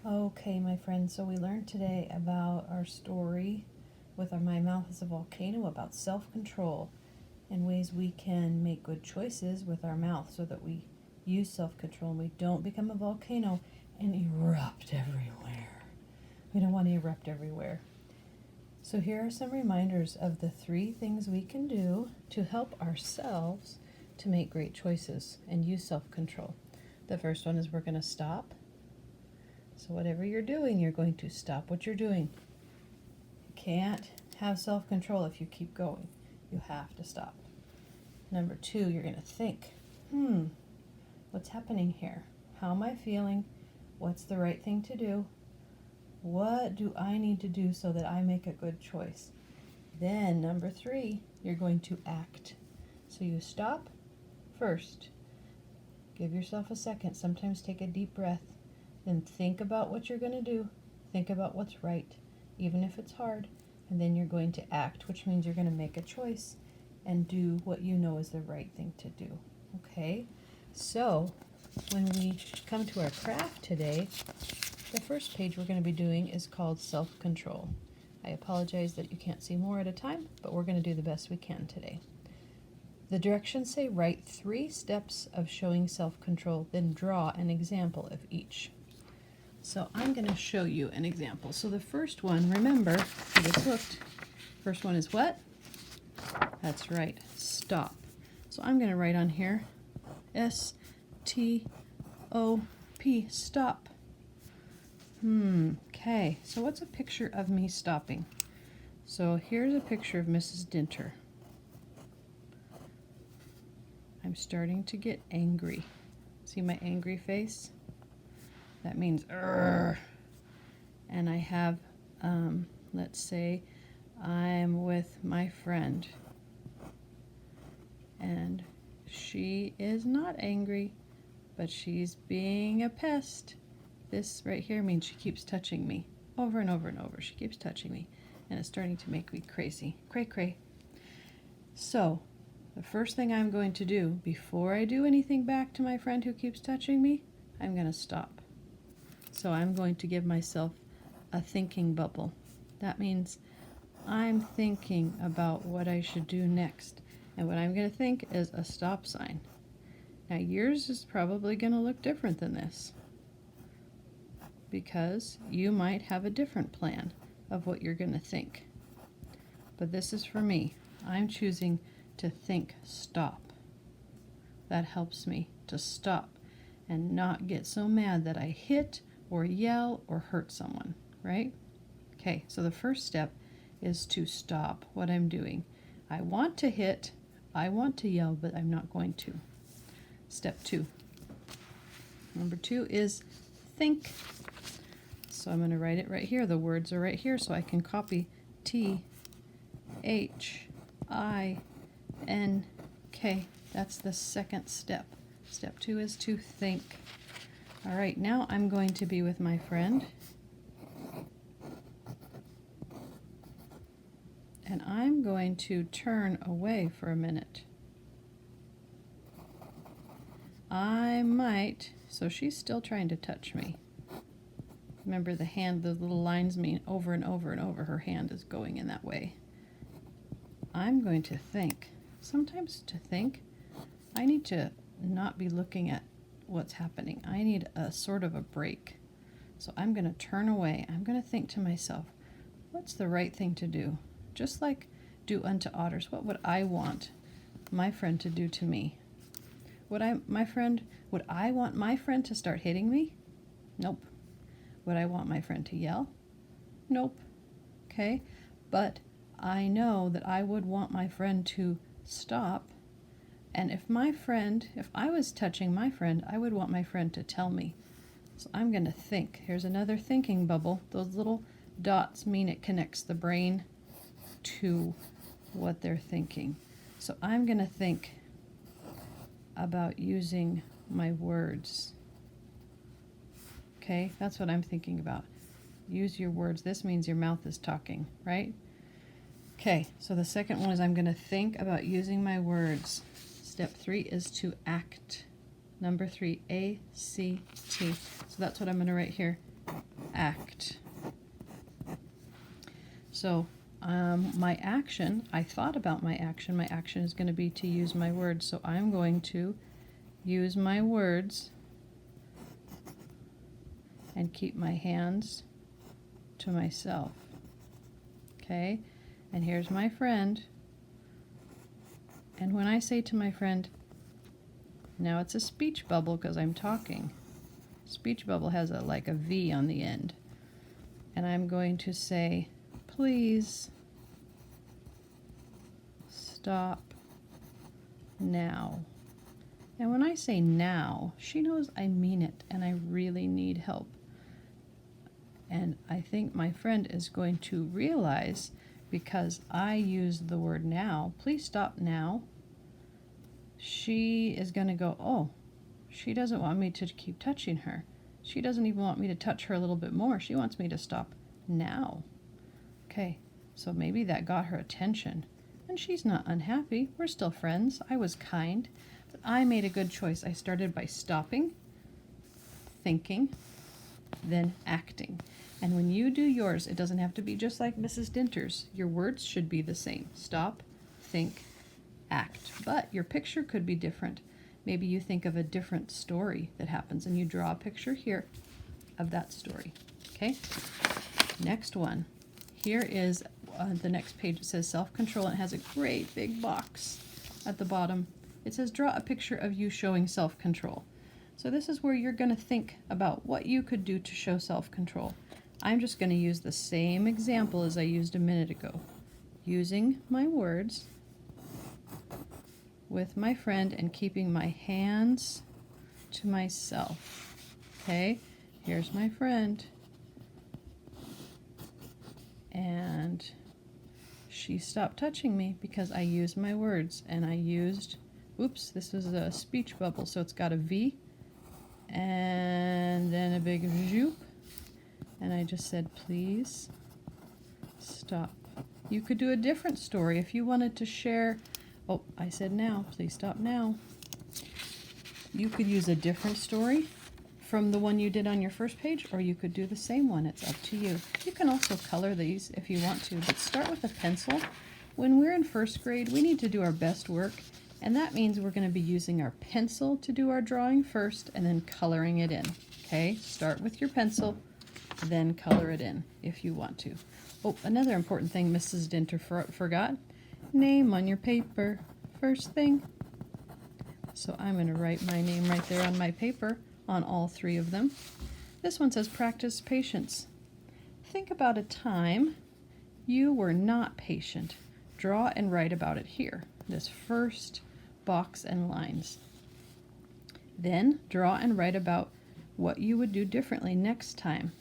Okay, my friends, so we learned today about our story with our My Mouth is a Volcano about self-control and ways we can make good choices with our mouth so that we use self-control and we don't become a volcano and erupt everywhere. We don't want to erupt everywhere. So here are some reminders of the 3 things we can do to help ourselves to make great choices and use self-control. The first one is we're going to stop. So whatever you're doing, you're going to stop what you're doing. You can't have self-control if you keep going. You have to stop. Number 2, you're going to think, what's happening here? How am I feeling? What's the right thing to do? What do I need to do so that I make a good choice? Then number 3, you're going to act. So you stop first. Give yourself a second. Sometimes take a deep breath. Then think about what you're going to do. Think about what's right, even if it's hard. And then you're going to act, which means you're going to make a choice and do what you know is the right thing to do. Okay? So, when we come to our craft today, the first page we're going to be doing is called Self-Control. I apologize that you can't see more at a time, but we're going to do the best we can today. The directions say write 3 steps of showing self-control, then draw an example of each. So I'm going to show you an example. So the first one, remember, if you get hooked, first one is what? That's right, stop. So I'm going to write on here, S-T-O-P, stop. Okay, so what's a picture of me stopping? So here's a picture of Mrs. Dinter. I'm starting to get angry. See my angry face? That means "Urgh." And I have, let's say, I'm with my friend. And she is not angry, but she's being a pest. This right here means she keeps touching me over and over and over. She keeps touching me, and it's starting to make me crazy. Cray cray. So, the first thing I'm going to do before I do anything back to my friend who keeps touching me, I'm going to stop. So I'm going to give myself a thinking bubble. That means I'm thinking about what I should do next. And what I'm going to think is a stop sign. Now yours is probably going to look different than this, because you might have a different plan of what you're going to think. But this is for me. I'm choosing to think stop. That helps me to stop and not get so mad that I hit or yell or hurt someone, right? Okay, so the first step is to stop what I'm doing. I want to hit, I want to yell, but I'm not going to. Step 2. Number 2 is think. So I'm going to write it right here. The words are right here, so I can copy T-H-I-N-K. That's the second step. Step 2 is to think. All right, now I'm going to be with my friend. And I'm going to turn away for a minute. I might, so she's still trying to touch me. Remember the hand, the little lines mean over and over and over. Her hand is going in that way. I'm going to think. Sometimes to think, I need to not be looking at what's happening. I need a sort of a break. So I'm going to turn away. I'm going to think to myself, what's the right thing to do? Just like do unto others. What would I want my friend to do to me? Would I want my friend to start hitting me? Nope. Would I want my friend to yell? Nope. Okay. But I know that I would want my friend to stop. And if I was touching my friend, I would want my friend to tell me. So I'm going to think. Here's another thinking bubble. Those little dots mean it connects the brain to what they're thinking. So I'm going to think about using my words. Okay, that's what I'm thinking about. Use your words. This means your mouth is talking, right? Okay, so the second one is I'm going to think about using my words. Step 3 is to act. Number 3, A-C-T. So that's what I'm going to write here. act. So my action, I thought about my action. My action is going to be to use my words. So I'm going to use my words and keep my hands to myself. Okay? And here's my friend. And when I say to my friend, now it's a speech bubble because I'm talking. Speech bubble has like a V on the end. And I'm going to say, please stop now. And when I say now, she knows I mean it and I really need help. And I think my friend is going to realize, because I used the word now, please stop now, she is going to go, oh, she doesn't want me to keep touching her. She doesn't even want me to touch her a little bit more. She wants me to stop now. Okay, so maybe that got her attention. And she's not unhappy. We're still friends. I was kind. But I made a good choice. I started by stopping, thinking, then acting. And when you do yours, it doesn't have to be just like Mrs. Dinter's. Your words should be the same. Stop, think, act. But your picture could be different. Maybe you think of a different story that happens and you draw a picture here of that story. Okay? Next one. Here is the next page. It says self-control, and it has a great big box at the bottom. It says draw a picture of you showing self-control. So this is where you're going to think about what you could do to show self-control. I'm just going to use the same example as I used a minute ago, using my words with my friend and keeping my hands to myself. Okay, here's my friend. And she stopped touching me because I used my words, and I used, oops, this is a speech bubble, so it's got a V and then a big zoop, and I just said, please stop. You could do a different story if you wanted to share. Oh, I said now, please stop now. You could use a different story from the one you did on your first page, or you could do the same one. It's up to you. You can also color these if you want to, but start with a pencil. When we're in first grade, we need to do our best work, and that means we're going to be using our pencil to do our drawing first and then coloring it in. Okay, start with your pencil, then color it in if you want to. Oh, another important thing Mrs. Dinter forgot. Name on your paper, first thing. So I'm going to write my name right there on my paper on all three of them. This one says practice patience. Think about a time you were not patient. Draw and write about it here, this first box and lines. Then draw and write about what you would do differently next time.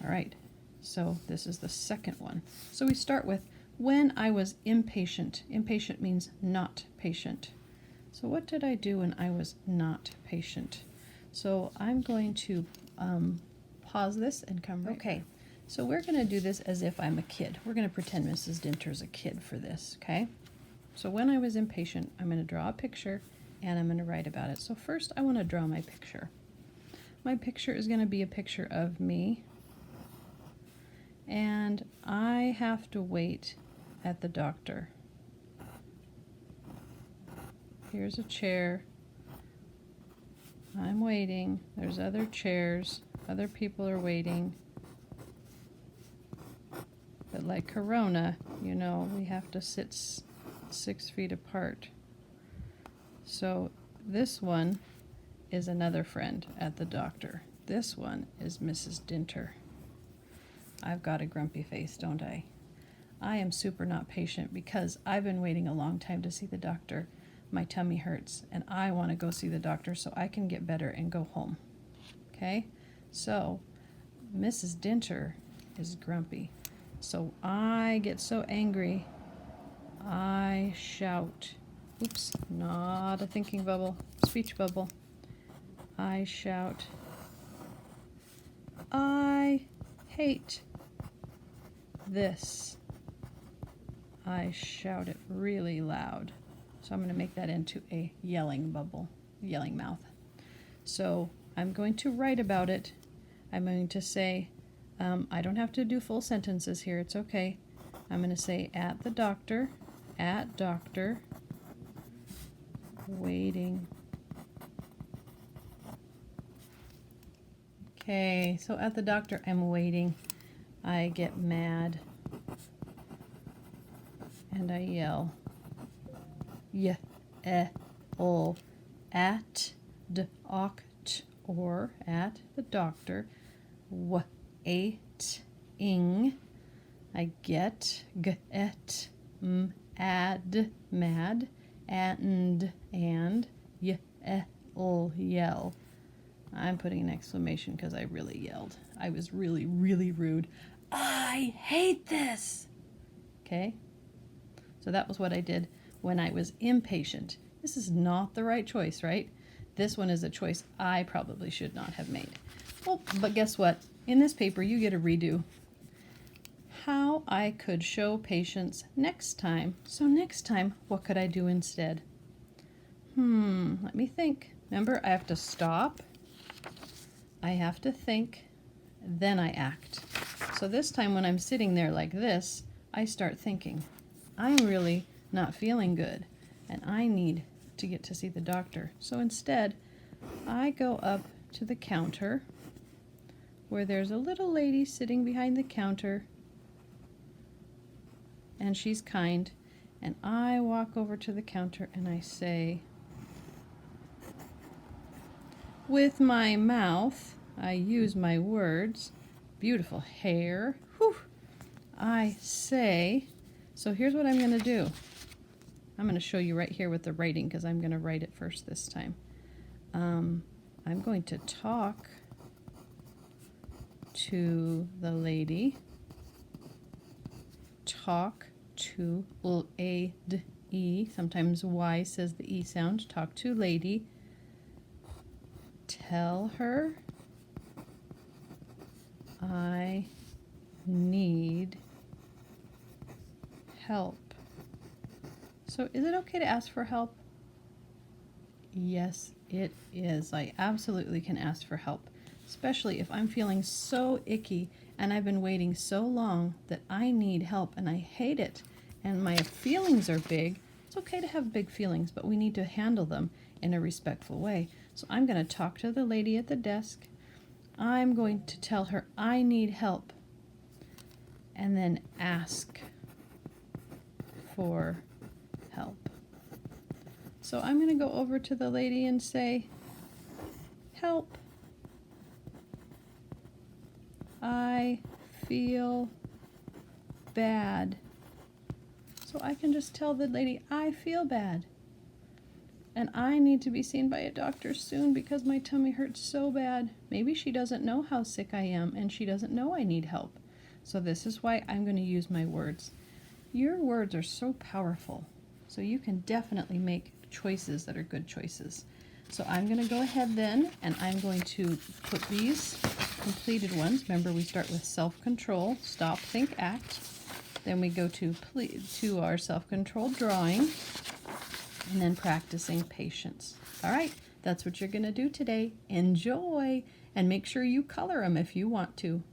All right, so this is the second one. So we start with when I was impatient. Impatient means not patient. So what did I do when I was not patient? So I'm going to pause this and come right. Okay, so we're going to do this as if I'm a kid. We're going to pretend Mrs. Dinter's a kid for this, okay? So when I was impatient, I'm going to draw a picture and I'm going to write about it. So first I want to draw my picture. My picture is going to be a picture of me, and I have to wait at the doctor. Here's a chair. I'm waiting. There's other chairs. Other people are waiting. But like Corona, you know, we have to sit 6 feet apart. So this one is another friend at the doctor. This one is Mrs. Dinter. I've got a grumpy face, don't I? I am super not patient because I've been waiting a long time to see the doctor. My tummy hurts, and I want to go see the doctor so I can get better and go home. Okay? So, Mrs. Dinter is grumpy. So I get so angry, I shout. Oops, not a thinking bubble, speech bubble. I shout, I hate this. I shout it really loud. So I'm going to make that into a yelling bubble, yelling mouth. So I'm going to write about it. I'm going to say, I don't have to do full sentences here, it's okay. I'm going to say at doctor, waiting. Okay, so at the doctor, I'm waiting. I get mad. And I yell. At the or at the doctor. Waiting. I get mad, and yell. I'm putting an exclamation because I really yelled. I was really, really rude. I hate this. Okay? So that was what I did when I was impatient. This is not the right choice, right? This one is a choice I probably should not have made. Well, but guess what? In this paper, you get a redo. How I could show patience next time. So next time, what could I do instead? Let me think. Remember, I have to stop. I have to think. Then I act. So this time when I'm sitting there like this, I start thinking, I'm really not feeling good, and I need to get to see the doctor. So instead, I go up to the counter where there's a little lady sitting behind the counter, and she's kind, and I walk over to the counter and I say, with my mouth, I use my words, beautiful hair, whew, I say, so here's what I'm going to do. I'm going to show you right here with the writing because I'm going to write it first this time. I'm going to talk to the lady. Talk to L-A-D-E. Sometimes Y says the E sound. Talk to lady. Tell her I need help. So is it okay to ask for help? Yes, it is. I absolutely can ask for help, especially if I'm feeling so icky and I've been waiting so long that I need help and I hate it and my feelings are big. It's okay to have big feelings, but we need to handle them in a respectful way. So I'm going to talk to the lady at the desk. I'm going to tell her I need help and then ask for help. So I'm going to go over to the lady and say, help. I feel bad. So I can just tell the lady, I feel bad. And I need to be seen by a doctor soon because my tummy hurts so bad. Maybe she doesn't know how sick I am and she doesn't know I need help. So this is why I'm going to use my words. Your words are so powerful. So you can definitely make choices that are good choices. So I'm going to go ahead then and I'm going to put these completed ones. Remember, we start with self-control, stop, think, act. Then we go to our self-controlled drawing and then practicing patience. All right, that's what you're going to do today. Enjoy, and make sure you color them if you want to.